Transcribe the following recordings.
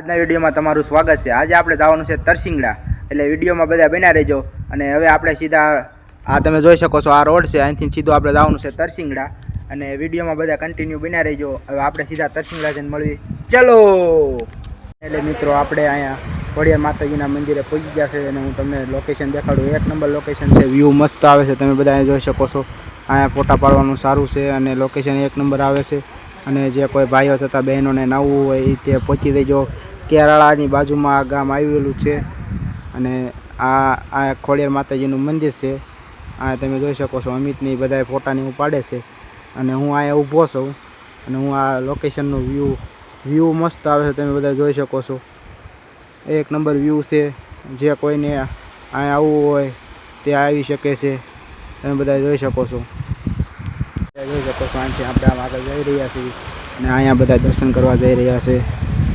આજના વિડીયોમાં તમારું સ્વાગત છે। આજે આપણે જવાનું છે તરસિંગડા, એટલે વિડીયોમાં બધા બન્યા રહેજો। અને હવે આપણે સીધા આ તમે જોઈ શકો છો, આ રોડ છે, અહીંથી સીધું આપણે જવાનું છે તરસિંગડા। અને વિડીયોમાં બધા કન્ટિન્યુ બન્યા રહેજો। હવે આપણે સીધા તરસિંગડા જઈને મળવી, ચલો। એટલે મિત્રો આપણે અહીંયા ખોડિયાર માતાજીના મંદિરે પહોંચી ગયા છે અને હું તમને લોકેશન દેખાડું। એક નંબર લોકેશન છે, વ્યૂ મસ્ત આવે છે, તમે બધા જોઈ શકો છો। અહીંયા ફોટા પાડવાનું સારું છે અને લોકેશન એક નંબર આવે છે। અને જે કોઈ ભાઈઓ તથા બહેનોને નવું હોય એ તે પહોંચી દેજો। કેરાળાની બાજુમાં આ ગામ આવેલું છે અને આ ખોડિયાર માતાજીનું મંદિર છે। આ તમે જોઈ શકો છો, અમિતની બધા ફોટાની હું પાડે છે અને હું અહીંયા ઊભો છું અને હું આ લોકેશનનું વ્યૂ મસ્ત આવે છે, તમે બધા જોઈ શકો છો। એક નંબર વ્યૂ છે, જે કોઈને અહીંયા આવવું હોય તે આવી શકે છે, તમે બધા જોઈ શકો છો। જોઈ શકો છો, અહીંથી આપણે આ માતા જઈ રહ્યા છીએ અને અહીંયા બધા દર્શન કરવા જઈ રહ્યા છે।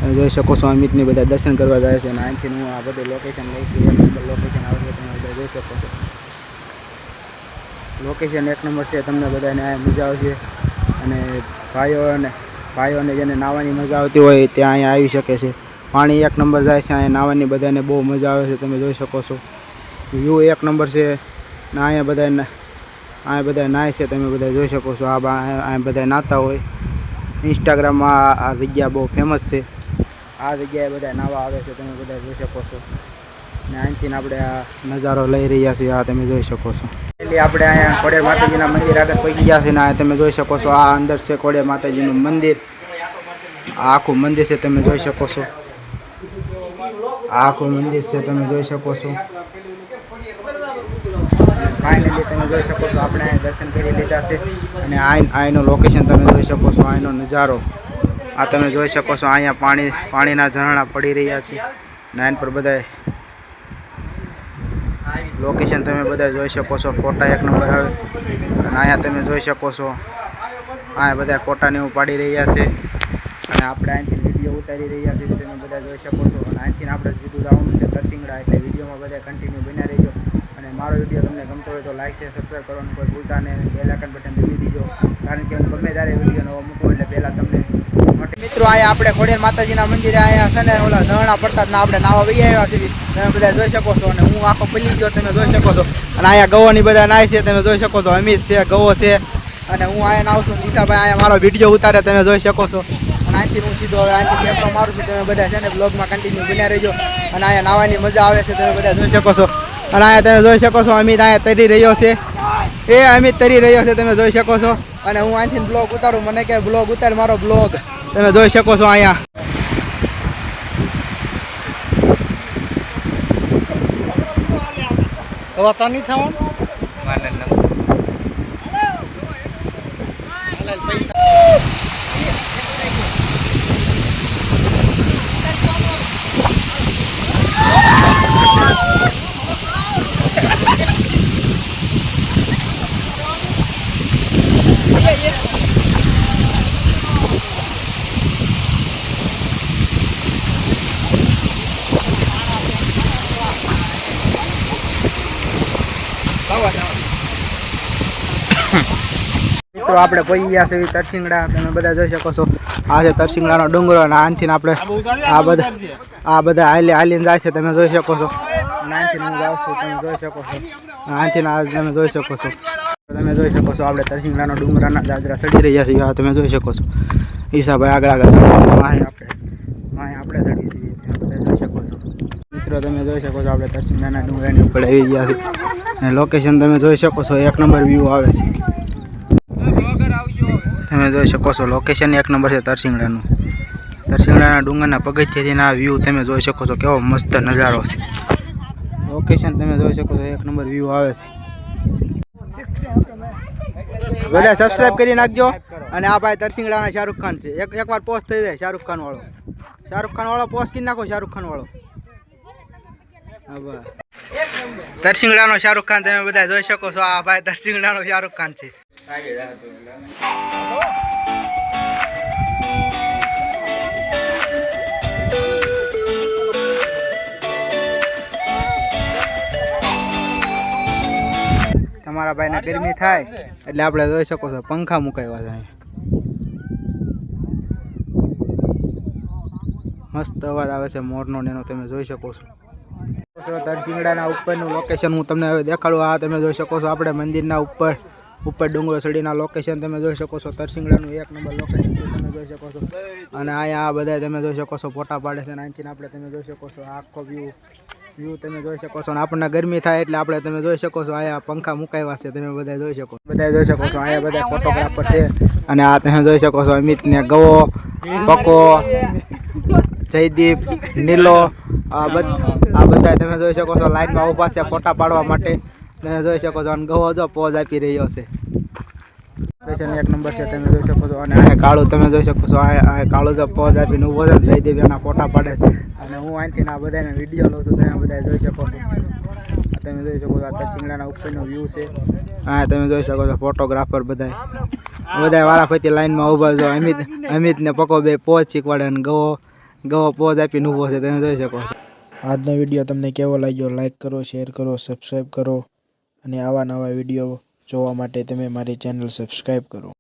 તમે જોઈ શકો છો, અમિતની બધા દર્શન કરવા જાય છે અને અહીંથી હું આ બધું લોકેશન લઈશું। એક નંબર લોકેશન આવે છે, તમે બધા જોઈ શકો છો। લોકેશન એક નંબર છે, તમને બધાને અહીંયા મજા આવશે। અને ભાઈઓને જેને નાહવાની મજા આવતી હોય ત્યાં અહીંયા આવી શકે છે। પાણી એક નંબર જાય છે, અહીંયા નાહવાની બધાને બહુ મજા આવે છે, તમે જોઈ શકો છો। વ્યૂ એક નંબર છે ને અહીંયા બધા નાય છે, તમે બધા જોઈ શકો છો। અહીંયા બધા નાહતા હોય, ઇન્સ્ટાગ્રામમાં આ જગ્યા બહુ ફેમસ છે। આ જગ્યાએ બધા નાહવા આવે છે, તમે બધા જોઈ શકો છો। ને અહીંથી આપણે આ નજારો લઈ રહ્યા છીએ, આ તમે જોઈ શકો છો। એટલે આપણે અહીંયા ખોડિયાર માતાજીના મંદિર આગળ પહોંચી ગયા છે ને આ તમે જોઈ શકો છો, આ અંદર છે ખોડિયાર માતાજીનું મંદિર। આ આખું મંદિર છે, તમે જોઈ શકો છો। આ આખું મંદિર છે, તમે જોઈ શકો છો। ફાઇનલી તમે જોઈ શકો છો, આપણે દર્શન કરી લીધા છે અને અહીંનું લોકેશન તમે જોઈ શકો છો, અહીંનો નજારો આ તમે જોઈ શકો છો। અહીંયા પાણીના ઝરણા પડી રહ્યા છે અને આઈન પર બધા લોકેશન તમે બધા જોઈ શકો છો। ફોટા એક નંબર આવે અને અહીંયા તમે જોઈ શકો છો, અહીંયા બધા ફોટાને એવું પાડી રહ્યા છે અને આપણે અહીંથી વિડીયો ઉતારી રહ્યા છીએ, તમે બધા જોઈ શકો છો। અને અહીંથી આપણે સીધું જવાનું છે તરસિંગડા, એટલે વિડીયોમાં બધા કન્ટિન્યુ બન્યા રહેજો। અને મારો વિડીયો તમને ગમતો હોય તો લાઈક શેર સબસ્ક્રાઈબ કરવાનું કોઈ ભૂલતા નહીં, બેલ આઇકન બટન દબાવી દીજો, કારણ કે હું ગમે ત્યારે વિડીયો નવો મૂકું એટલે પહેલાં તમને મિત્રો અહીંયા આપણે ખોડિયાર માતાજીના મંદિરે અહીંયા છે ને ઓલા ઝરણા પડતા જ આપણે નાવા વહી આવ્યા છીએ, તમે બધા જોઈ શકો છો। અને હું આખો પલ્લી ગયો, તમે જોઈ શકો છો। અને અહીંયા ગવોની બધા નાય છે, તમે જોઈ શકો છો। અમિત છે, ગવો છે અને હું અહીંયા નાવું છું। નિશાભાઈ અહીંયા મારો વિડીયો ઉતારે, તમે જોઈ શકો છો। અને અહીંથી હું સીધો હવે અહીંથી કેમેરો મારું છું, તમે બધા છે ને બ્લોગમાં કન્ટિન્યુ બન્યા રહેજો। અને અહીંયા નાવાની મજા આવે છે, તમે બધા જોઈ શકો છો। અને અહીંયા તમે જોઈ શકો છો, અમિત અહીંયા તરી રહ્યો છે, અમિત તરી રહ્યો છે, તમે જોઈ શકો છો। અને હું અહીંથી બ્લોગ ઉતારું, મને કે બ્લોગ ઉતાર મારો બ્લોગ, તમે જોઈ શકો છો। અહીંયા મિત્રો આપણે પહોંચી ગયા છે તરસિંગડા, તમે બધા જોઈ શકો છો। આ છે તરસિંગડાનો ડુંગરો અને આનથી આપણે આ બધા હાલીને જાય છે, તમે જોઈ શકો છો। અને આનથી હું જાઉં છું, તમે જોઈ શકો છો। આનથી તમે જોઈ શકો છો, તમે જોઈ શકો છો। આપણે તરસિંગડાનો ડુંગરાના દાદરા ચડી રહ્યા છીએ, આ તમે જોઈ શકો છો। ઈશાભાઈ આગળ આપણે ચડી છીએ, તમે બધા જોઈ શકો છો। મિત્રો તમે જોઈ શકો છો, આપણે તરસિંગડાના ડુંગરાની ઉપર આવી ગયા છે અને લોકેશન તમે જોઈ શકો છો, એક નંબર વ્યૂ આવે છે, તમે જોઈ શકો છો। લોકેશન એક નંબર છે તરસિંગડાનું, તરસિંગડાના ડુંગરના પગથિયાથી આ વ્યૂ તમે જોઈ શકો છો, કેવો મસ્ત નજારો છે। લોકેશન તમે જોઈ શકો છો, એક નંબર વ્યૂ આવે છે। બધા સબસ્ક્રાઈબ કરી નાખજો। અને આ ભાઈ તરસિંગડાના શાહરુખ ખાન છે, એકવાર પોસ્ટ થઈ જાય શાહરુખ ખાન વાળો પોસ્ટ કરી નાખો, શાહરુખ ખાન વાળો। તરસિંગડાનો શાહરુખ ખાન તમે બધા જોઈ શકો છો, આ ભાઈ તરસિંગડાનો શાહરુખ ખાન છે। તમારા ભાઈને ગરમી થાય એટલે આપણે જોઈ શકો છો, પંખા મુકાવ્યા છે અહીંયા। મસ્ત અવાજ આવે છે મોરનો ને એનો તમે જોઈ શકો છો. તરસિંગડાના ઉપરનું લોકેશન હું તમને હવે દેખાડું. આ તમે જોઈ શકો છો આપણે મંદિરના ઉપર ડુંગરો ચડીના લોકેશન તમે જોઈ શકો છો. તરસિંગડાનું એક નંબર લોકેશન તમે જોઈ શકો છો. અને અહીંયા આ બધા તમે જોઈ શકો છો ફોટા પાડે છે. અહીંથી આપણે તમે જોઈ શકો છો આખો વ્યૂ તમે જોઈ શકો છો. અને આપણને ગરમી થાય એટલે આપણે તમે જોઈ શકો છો અહીંયા પંખા મુકાવ્યા છે તમે બધા જોઈ શકો છો. અહીંયા બધા ફોટોગ્રાફર છે. અને આ તમે જોઈ શકો છો અમિત ને ગવો, પકો, જયદીપ, નીલો, આ બધા તમે જોઈ શકો છો લાઈનમાં ઊભા છે ફોટા પાડવા માટે તમે જોઈ શકો છો. અને ગવો જો પોઝ આપી રહ્યો છે. લોકેશન એક નંબર છે તમે જોઈ શકો છો. અને આ કાળું તમે જોઈ શકો છો. આ કાળું જો પોઝ આપીને ઊભો છે. જયદીપ એના ફોટા પાડે અને હું અહીંથી આ બધાને વિડીયો લઉં છું. તમે બધા જોઈ શકો છો. તમે જોઈ શકો છો આ તરસિંગડાના ઉપરનો વ્યૂ છે. હા તમે જોઈ શકો છો ફોટોગ્રાફર બધા વાળાફરતી લાઈનમાં ઊભા છો. અમિત ને પકો બે પોઝ શીખવાડે અને ગવો પોઝ આપીને ઊભો છે તમે જોઈ શકો છો. આજનો વિડીયો તમને કેવો લાગ્યો લાઈક કરો, શેર કરો, સબસ્ક્રાઈબ કરો અને આવા નવા વિડીયો જોવા માટે તમે મારી ચેનલ સબસ્ક્રાઈબ કરો.